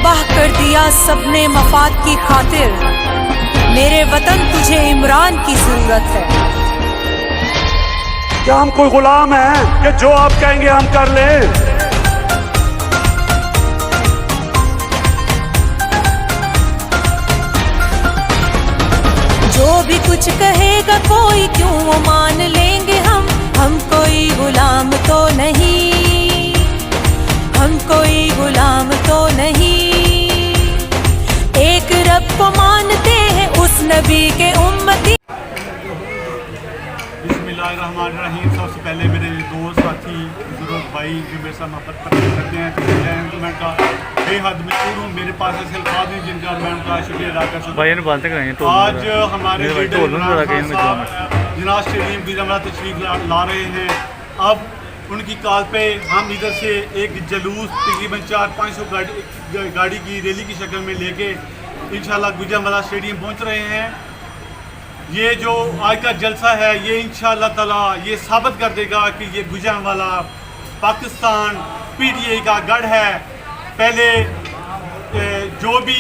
तबाह कर दिया सबने मफाद की खातिर। मेरे वतन तुझे इमरान की जरूरत है। क्या हम कोई गुलाम हैं कि जो आप कहेंगे हम कर लें? जो भी कुछ कहेगा कोई क्यों वो मान लेंगे हम कोई गुलाम तो नहीं, हम कोई गुलाम तो नहीं। एक रब को मानते हैं उस नबी के उम्मती। बिस्मिल्लाहिर्रहमानिर्रहीम। सबसे पहले मेरे दोस्त साथी बुजुर्ग भाई जो मेरे साथ मोहब्बत करते हैं, तो मैं का बेहद मशहूर हूँ। मेरे पास ऐसे अल्फाज हैं जिनका मैं उनका शुक्रिया अदा कर सकता हूँ। आज हमारे जिनाज स्टेडियम की जमरा तशरीफ ला रहे हैं। अब उनकी कॉल पे हम इधर से एक जलूस तकरीबन 400-500 गाड़ी की रैली की शक्ल में लेके इंशाल्लाह गुजरांवाला स्टेडियम पहुंच रहे हैं। ये जो आज का जलसा है ये इंशाल्लाह ताला ये साबित कर देगा कि ये गुजरांवाला पाकिस्तान PTI का गढ़ है। पहले जो भी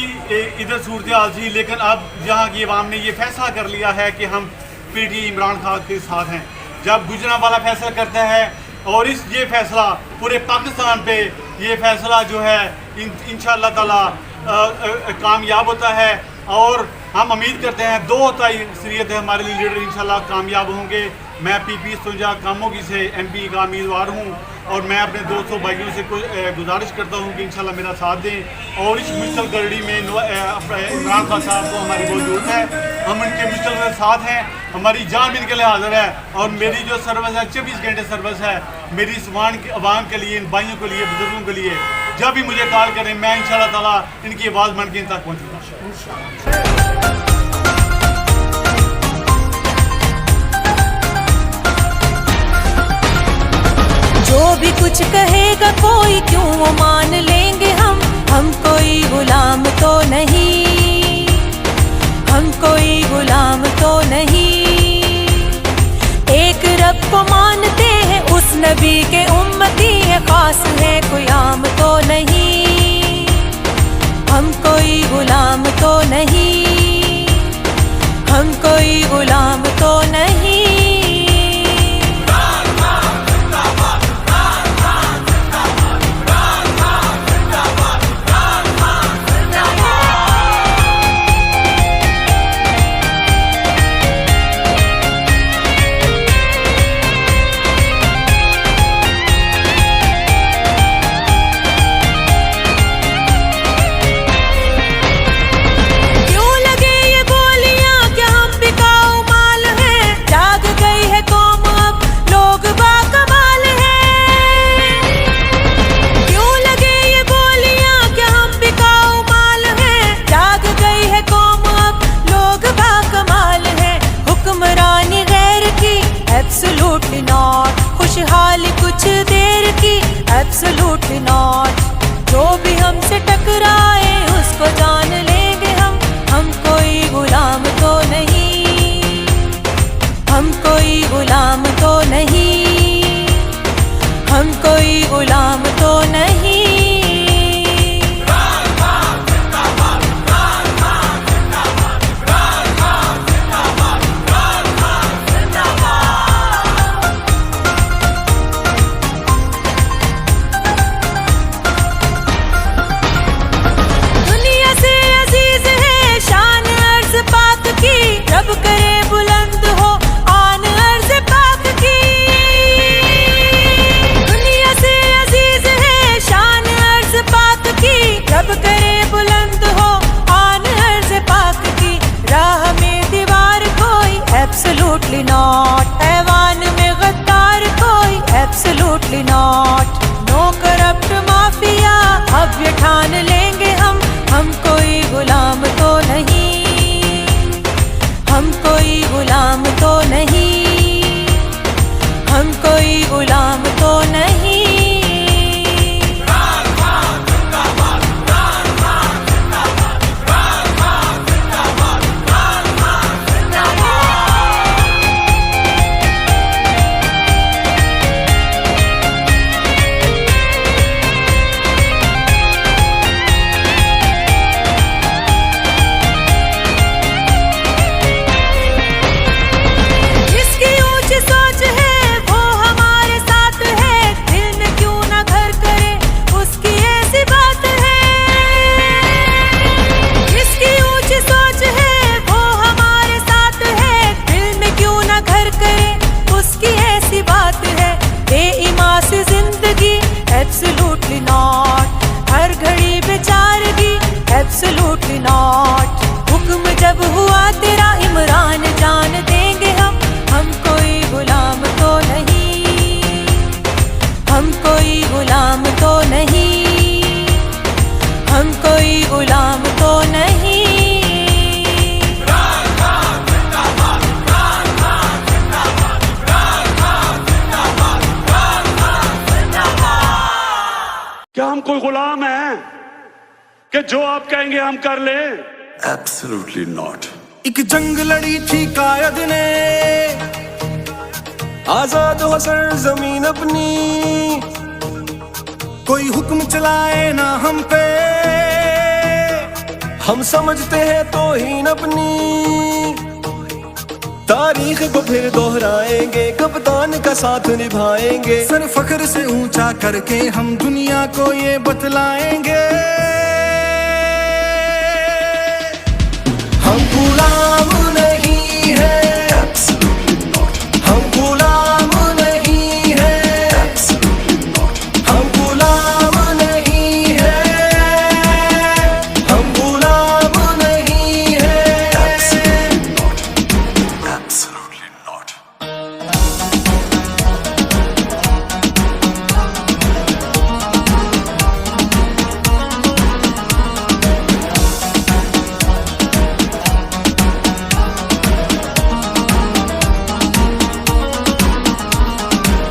इधर सूरत हाल थी, लेकिन अब यहाँ की अवाम ने ये फैसला कर लिया है कि हम PTI इमरान खान के साथ हैं। जब गुजरांवाला फैसला करता है और ये फैसला पूरे पाकिस्तान पे ये फैसला जो है इंशाल्लाह ताला कामयाब होता है। और हम उम्मीद करते हैं 2 अक्सरियत है हमारे लीडर इंशाल्लाह कामयाब होंगे। मैं PP 57 कामोगी से MP का उम्मीदवार हूँ और मैं अपने दोस्तों भाइयों से गुजारिश करता हूँ कि इंशाल्लाह मेरा साथ दें। और इस मुश्किल घड़ी में इमरान खान साहब को हमारी बहुत ज़रूरत है। हम उनके मुश्किल के साथ हैं, हमारी जान भी इनके लिए हाजिर है। और मेरी जो सर्विस है 24 घंटे सर्विस है मेरी इस अवाम के लिए, इन भाइयों के लिए, बुजुर्गों के लिए। जब भी मुझे कॉल करें मैं इंशाल्लाह ताला इनकी आवाज़ बन के इन तक पहुँचूँगा। जो भी कुछ कहेगा कोई क्यों वो मान लेंगे हम कोई गुलाम तो नहीं, हम कोई गुलाम तो नहीं। एक रब को मानते हैं उस नबी के उम्मती है, खास है कोई आम तो नहीं, हम कोई गुलाम तो नहीं, हम कोई गुलाम तो नहीं। कोई गुलाम हैं कि जो आप कहेंगे हम कर लें? Absolutely not. एक जंग लड़ी थी कायद ने, आजाद हो सरजमीन अपनी, कोई हुक्म चलाए ना हम पे, हम समझते हैं तौहीन अपनी। तारीख को फिर दोहराएंगे, कप्तान का साथ निभाएंगे, सर फख्र से ऊंचा करके हम दुनिया को ये बतलाएंगे। हम गुलाम नहीं है, हम गुलाम नहीं है, हम गुलाम नहीं है, हम गुलाम नहीं है। Absolutely not.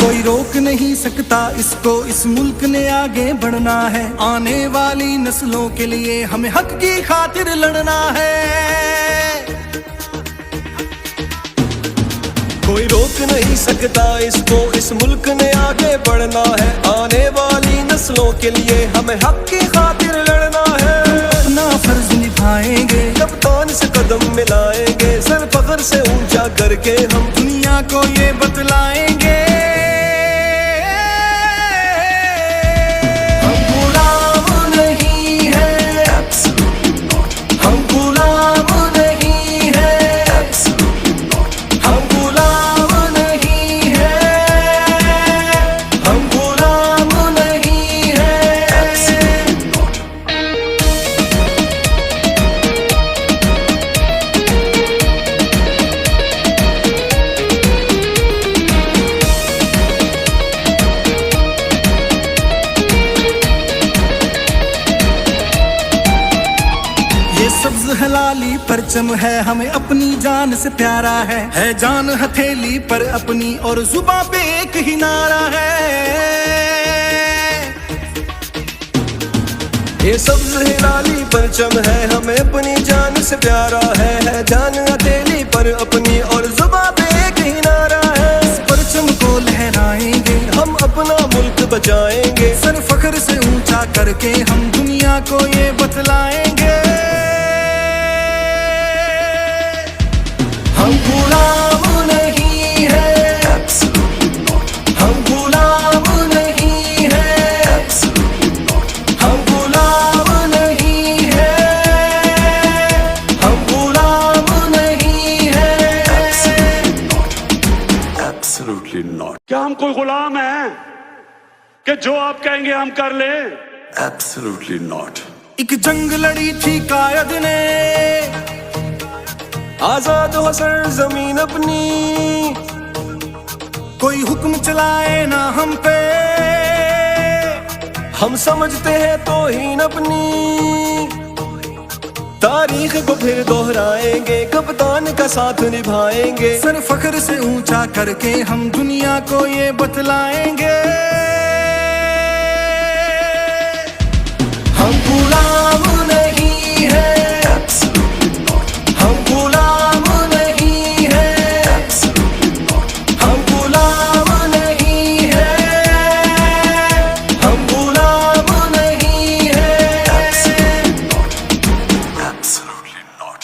कोई रोक नहीं सकता इसको, इस मुल्क ने आगे बढ़ना है। आने वाली नस्लों के लिए हमें हक की खातिर लड़ना है। कोई रोक नहीं सकता इसको, इस मुल्क ने आगे बढ़ना है। आने वाली नस्लों के लिए हमें हक की खातिर लड़ना है। अपना फर्ज निभाएंगे, कप्तान से कदम मिलाएंगे, सर फख्र से ऊंचा करके हम दुनिया को ये बतलाएंगे। हम गुलाम नहीं है, हम गुलाम नहीं है, हम गुलाम नहीं है, हम गुलाम नहीं है। ये सब्ज हलाली परचम है, हमें अपनी जान से प्यारा है जान हथेली पर अपनी और जुबां पे एक ही नारा है। ये सब्ज हलाली परचम है, हमें अपनी जान से प्यारा है जान हथेली पर अपनी और जुबां पे एक ही नारा है। इस परचम को लहराएंगे, हम अपना मुल्क बचाएंगे, सर फख्र से ऊंचा करके हम दुनिया को ये बतलाएंगे। हम गुलाम नहीं है, हम गुलाम नहीं है, हम गुलाम नहीं है, हम गुलाम नहीं है। Absolutely not. क्या हम कोई गुलाम हैं कि जो आप कहेंगे हम कर लें? Absolutely not. एक जंग लड़ी थी कायद ने, आजाद हो सरजमीन अपनी, कोई हुक्म चलाए ना हम पे, हम समझते हैं तौहीन अपनी। तारीख को फिर दोहराएंगे, कप्तान का साथ निभाएंगे, सर फख्र से ऊंचा करके हम दुनिया को ये बतलाएंगे। हम गुलाम नहीं है, हम गुलाम नहीं है, हम गुलाम नहीं है, हम गुलाम नहीं है। Absolutely not.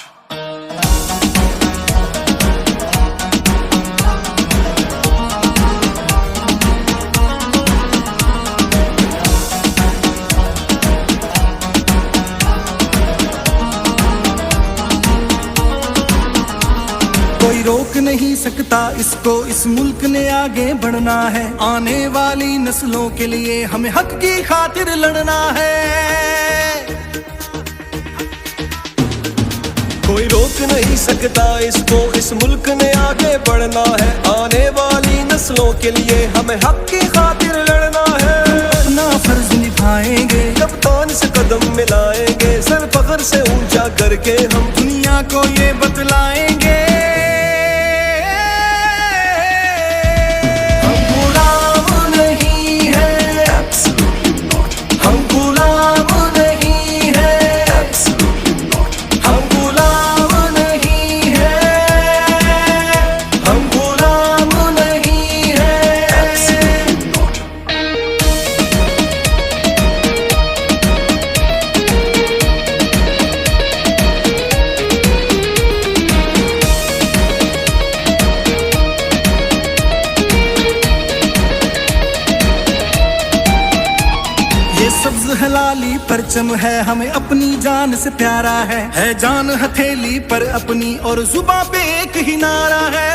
कोई रोक नहीं सकता इसको, इस मुल्क ने आगे बढ़ना है। आने वाली नस्लों के लिए हमें हक की खातिर लड़ना है। कोई रोक नहीं सकता इसको, इस मुल्क ने आगे बढ़ना है। आने वाली नस्लों के लिए हमें हक की खातिर लड़ना है। अपना फर्ज निभाएंगे, कप्तान से कदम मिलाएंगे, सर फख्र से ऊंचा करके हम दुनिया को ये बतलाएंगे। हम गुलाम नहीं है, हम गुलाम परचम है हमें अपनी जान से प्यारा है जान हथेली पर अपनी और जुबां पे एक ही नारा है।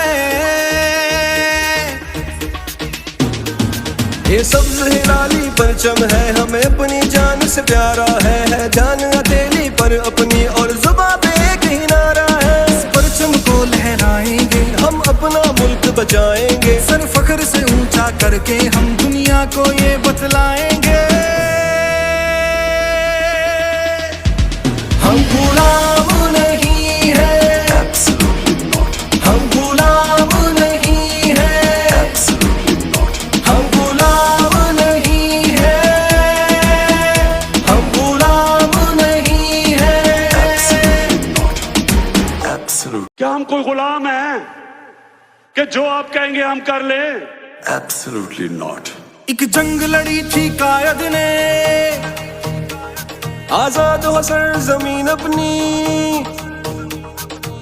ये सब्ज हिलाली परचम है हमें अपनी जान से प्यारा है जान हथेली पर अपनी और जुबां पे एक ही नारा है। इस परचम को लहराएंगे हम अपना मुल्क बचाएंगे सर फख्र से ऊंचा करके हम दुनिया को ये बतलाएंगे हम गुलाम नहीं है हम गुलाम नहीं है हम गुलाम नहीं है हम गुलाम नहीं है। क्या हम कोई गुलाम हैं कि जो आप कहेंगे हम कर ले? Absolutely not. एक जंग लड़ी थी कायद ने आजाद हो सर जमीन अपनी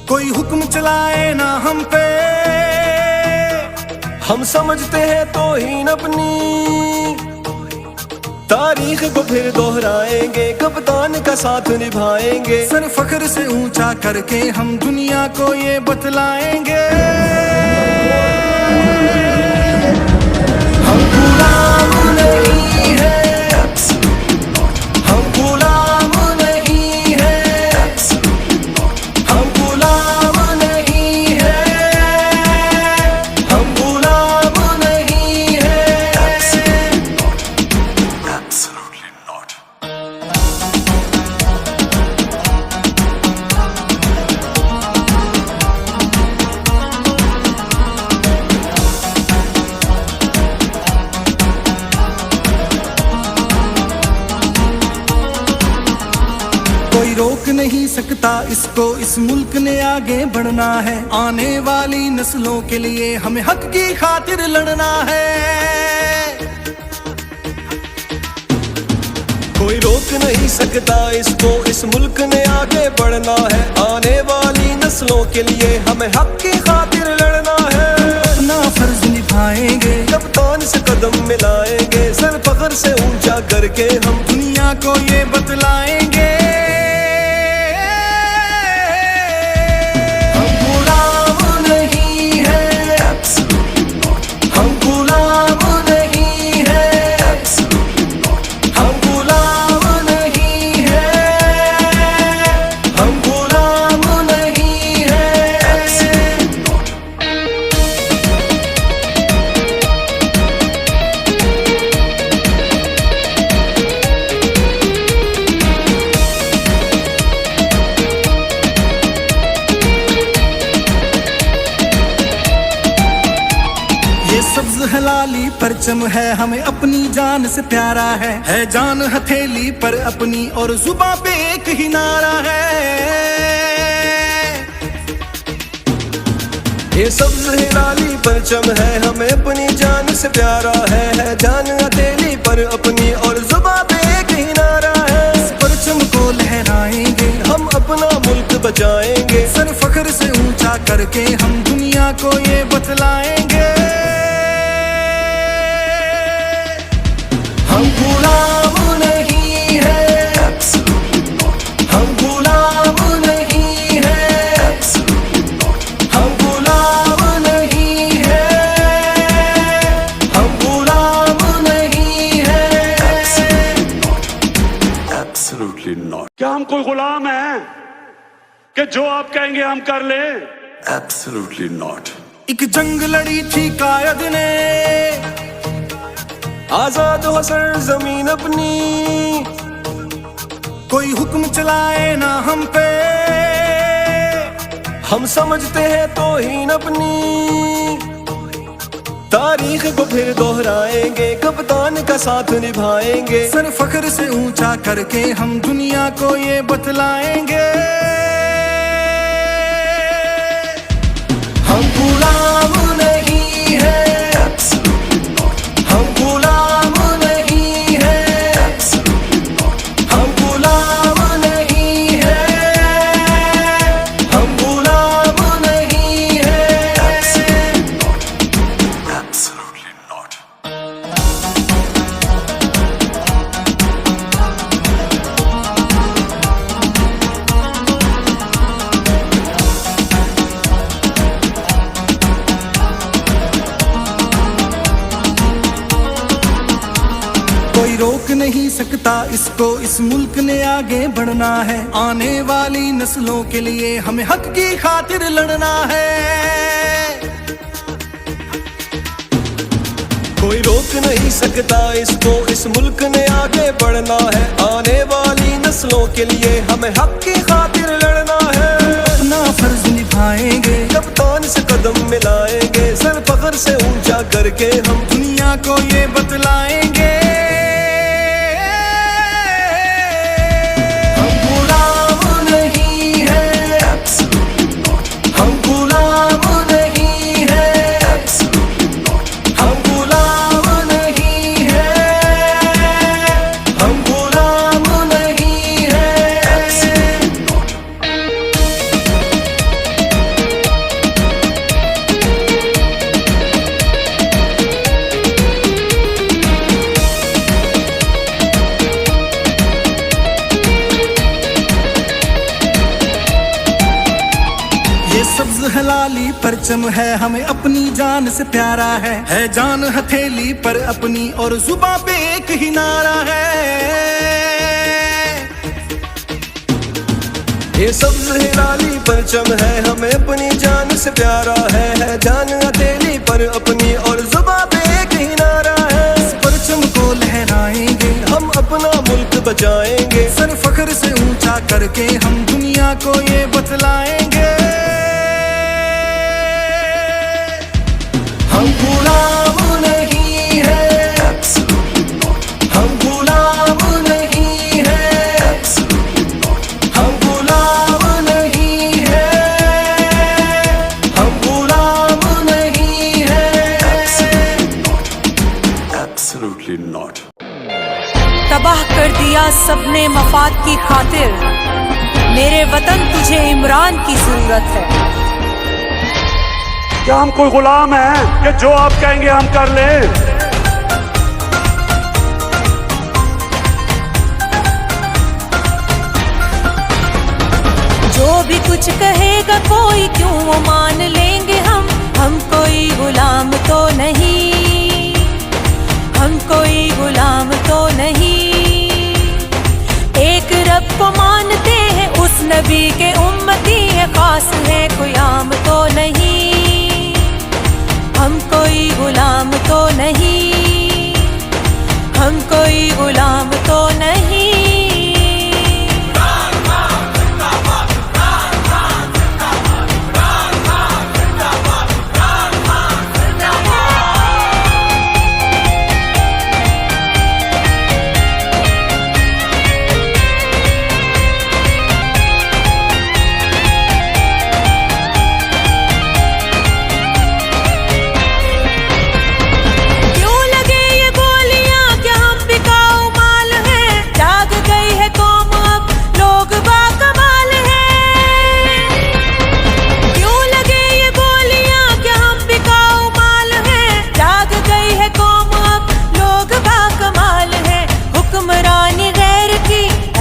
कोई हुक्म चलाए ना हम पे हम समझते हैं तौहीन अपनी तारीख को फिर दोहराएंगे कप्तान का साथ निभाएंगे सर फख्र से ऊंचा करके हम दुनिया को ये बतलाएंगे हम गुलाम नहीं है हम गुलाम नहीं है हम गुलाम नहीं है हम गुलाम नहीं है। Absolutely not. कोई रोक नहीं सकता इसको इस मुल्क ने आगे बढ़ना है आने वाली नस्लों के लिए हमें हक की खातिर लड़ना है। कोई रोक नहीं सकता इसको इस मुल्क ने आगे बढ़ना है आने वाली नस्लों के लिए हमें हक की खातिर लड़ना है। अपना फर्ज निभाएंगे कप्तान से कदम मिलाएंगे सर फख्र से ऊंचा करके हम दुनिया को ये बतलाएंगे हम गुलाम नहीं है हम गुलाम नहीं है हम गुलाम नहीं है हम गुलाम नहीं है। ये सब्ज हलाली परचम है हमें अपनी जान से प्यारा है जान हथेली पर अपनी और जुबां पे एक ही नारा है। ये सब्ज हिलाली परचम है हमें अपनी जान से प्यारा है जान हथेली पर अपनी और जुबां पे एक ही नारा है। इस परचम को लहराएंगे हम अपना मुल्क बचाएंगे सर फख्र से ऊंचा करके हम दुनिया को ये बतलाएंगे हम गुलाम नहीं है हम गुलाम नहीं है हम गुलाम नहीं है हम गुलाम नहीं है। Absolutely not. क्या हम कोई गुलाम हैं कि जो आप कहेंगे हम कर ले? Absolutely not. एक जंग लड़ी थी कायद ने आजाद हो सर जमीन अपनी कोई हुक्म चलाए ना हम पे हम समझते हैं तौहीन अपनी तारीख को फिर दोहराएंगे कप्तान का साथ निभाएंगे सर फख्र से ऊंचा करके हम दुनिया को ये बतलाएंगे हम गुलाम नहीं है हम गुलाम नहीं है हम गुलाम नहीं है हम गुलाम नहीं है। Absolutely not. सकता इसको, इस मुल्क ने आगे बढ़ना है। आने वाली नस्लों के लिए हमें हक की खातिर लड़ना है। कोई रोक नहीं सकता इसको, इस मुल्क ने आगे बढ़ना है। आने वाली नस्लों के लिए हमें हक की खातिर लड़ना है। अपना फर्ज निभाएंगे, कप्तान से कदम मिलाएंगे, सर फख्र से ऊंचा करके हम दुनिया को ये बतलाएंगे। हम गुलाम नहीं है, हम गुलाम नहीं है, हम गुलाम नहीं है, हम गुलाम नहीं है। ये सब्ज हलाली परचम है, हमें अपनी जान से प्यारा है जान हथेली पर अपनी और जुबां पे एक ही नारा है। ये सब्ज हलाली परचम है, हमें अपनी जान से प्यारा है जान हथेली पर अपनी और जुबां पे एक ही नारा है। इस परचम को लहराएंगे, हम अपना मुल्क बचाएंगे, सर फख्र से ऊंचा करके हम दुनिया को ये बतलाएंगे। हम गुलाम नहीं है, हम गुलाम नहीं है, हम गुलाम नहीं है, हम गुलाम नहीं है। Absolutely not. तबाह कर दिया सबने मफाद की खातिर, मेरे वतन तुझे इमरान की जरूरत है। क्या हम कोई गुलाम हैं कि जो आप कहेंगे हम कर लें? जो भी कुछ कहेगा कोई क्यों वो मान लेंगे हम कोई गुलाम तो नहीं, हम कोई गुलाम तो नहीं। एक रब को मानते हैं, उस नबी के उम्मती है, खास है कोई आम तो नहीं। हम कोई गुलाम तो नहीं, हम कोई गुलाम तो नहीं।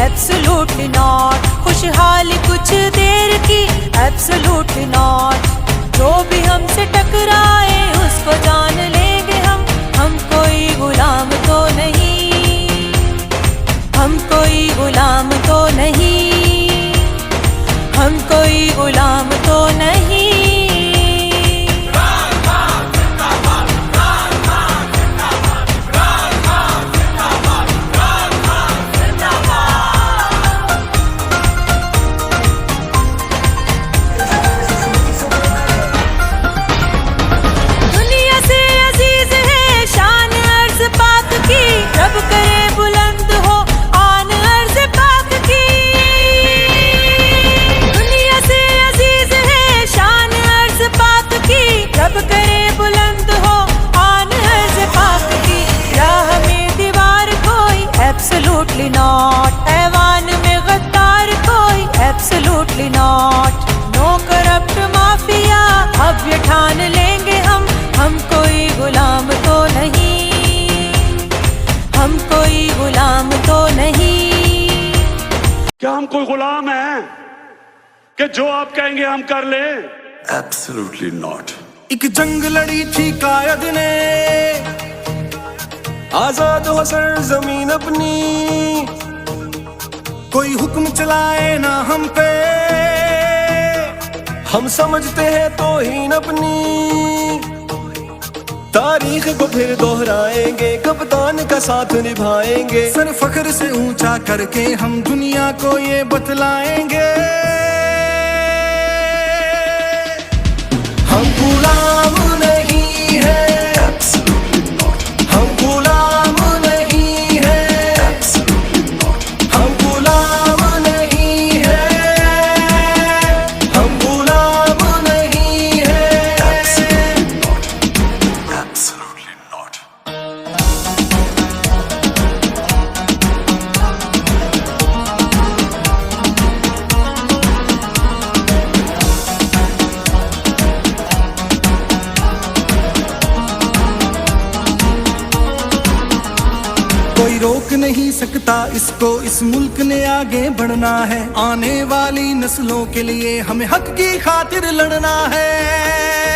Absolutely not, खुशहाली कुछ देर की Absolutely not। जो भी हमसे टकराए उसको जान लेंगे हम कोई गुलाम तो नहीं, हम कोई गुलाम तो नहीं, हम कोई गुलाम तो नहीं। Absolutely not, ऐवान में गद्दार कोई Absolutely not, no corrupt mafia अब ये ठान लेंगे हम कोई गुलाम तो नहीं, हम कोई गुलाम तो नहीं। क्या हम कोई गुलाम हैं कि जो आप कहेंगे हम कर लें? Absolutely not. एक जंग लड़ी थी कायद ने, आजाद हो सरजमीन अपनी, कोई हुक्म चलाए ना हम पे, हम समझते हैं तौहीन अपनी। तारीख को फिर दोहराएंगे, कप्तान का साथ निभाएंगे, सर फख्र से ऊंचा करके हम दुनिया को ये बतलाएंगे, हम गुलाम नहीं है, हम गुलाम नहीं है, हम गुलाम नहीं है, हम गुलाम नहीं है। Absolutely not. कोई रोक नहीं सकता इसको, इस मुल्क ने आगे बढ़ना है, आने वाली नस्लों के लिए हमें हक की खातिर लड़ना है।